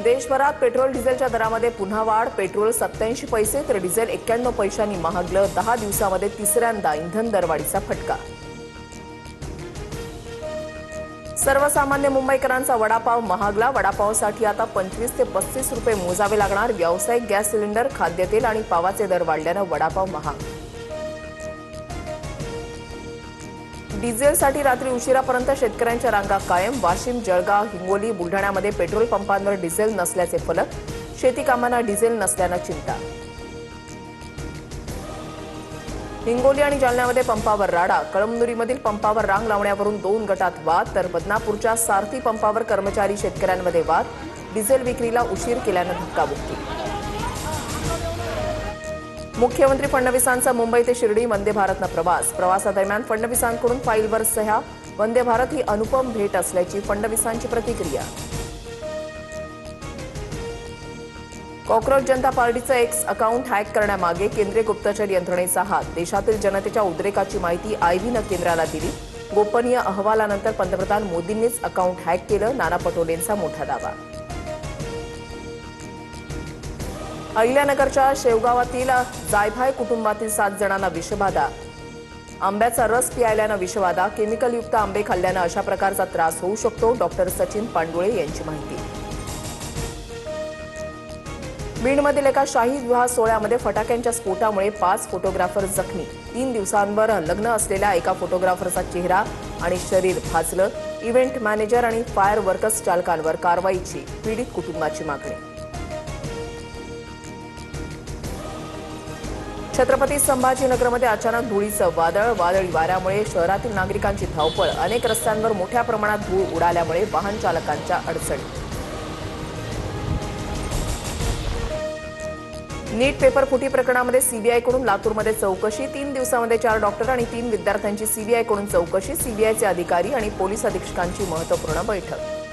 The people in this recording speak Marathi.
देशभरात पेट्रोल डिझेलच्या दरामध्ये पुन्हा वाढ. पेट्रोल 87 पैसे तर डिझेल 91 पैशांनी महागलं. 10 दिवसांमध्ये तिसऱ्यांदा इंधन दरवाढीचा फटका. सर्वसामान्य मुंबईकरांचा वडापाव महागला. वडापावसाठी आता 25 ते 35 रुपये मोजावे लागणार. व्यावसायिक गॅस सिलेंडर, खाद्यतेल आणि पावाचे दर वाढल्यानं वडापाव महाग. डिझेलसाठी रात्री उशिरापर्यंत शेतकऱ्यांच्या रांगा कायम. वाशिम, जळगाव, हिंगोली, बुलढाण्यामध्ये पेट्रोल पंपांवर डिझेल नसल्याचे फलक. शेती कामांना डिझेल नसल्यानं चिंता. हिंगोली आणि जालन्यामध्ये पंपावर राडा. कळमनुरीमधील पंपावर रांग लावण्यावरून 2 गटात वाद. तर बदनापूरच्या सारथी पंपावर कर्मचारी शेतकऱ्यांमध्ये वाद. डिझेल विक्रीला उशीर केल्यानं धक्काबुक्की. मुख्यमंत्री फडणवीसांचा मुंबई ते शिर्डी वंदे भारतनं प्रवास. प्रवासादरम्यान फडणवीसांकडून फाईलवर सह्या. वंदे भारत ही अनुपम भेट असल्याची फडणवीसांची प्रतिक्रिया. कॉक्रोच जनता पार्टीचं एक्स अकाउंट हॅक करण्यामागे केंद्रीय गुप्तचर यंत्रणेचा हात. देशातील जनतेच्या उद्रेकाची माहिती आयबीनं केंद्राला दिली. गोपनीय अहवालानंतर पंतप्रधान मोदींनीच अकाउंट हॅक केलं. नाना पटोलेंचा मोठा दावा. अहिल्यानगरच्या शेवगावातील जायभाय कुटुंबातील 7 जणांना विषबाधा. आंब्याचा रस प्यायल्यानं विषबाधा. केमिकलयुक्त आंबे खाल्ल्यानं अशा प्रकारचा त्रास होऊ शकतो. डॉक्टर सचिन पांडुळे यांची माहिती. बीडमधील एका शाही विवाह सोहळ्यामध्ये फटाक्यांच्या स्फोटामुळे 5 फोटोग्राफर जखमी. 3 दिवसांवर लग्न असलेल्या एका फोटोग्राफरचा चेहरा आणि शरीर भाजलं. इव्हेंट मॅनेजर आणि फायर वर्कर्स चालकांवर कारवाईची पीडित कुटुंबाची मागणी. छत्रपती संभाजीनगरमध्ये अचानक धुळीचं वादळ. वादळी वाऱ्यामुळे शहरातील नागरिकांची धावपळ. अनेक रस्त्यांवर मोठ्या प्रमाणात धूळ उडाल्यामुळे वाहन चालकांच्या अडचणी. नीट पेपर फुटी प्रकरणामध्ये सीबीआयकडून लातूरमध्ये चौकशी. 3 दिवसांमध्ये 4 डॉक्टर आणि 3 विद्यार्थ्यांची सीबीआयकडून चौकशी. सीबीआयचे अधिकारी आणि पोलीस अधीक्षकांची महत्त्वपूर्ण बैठक.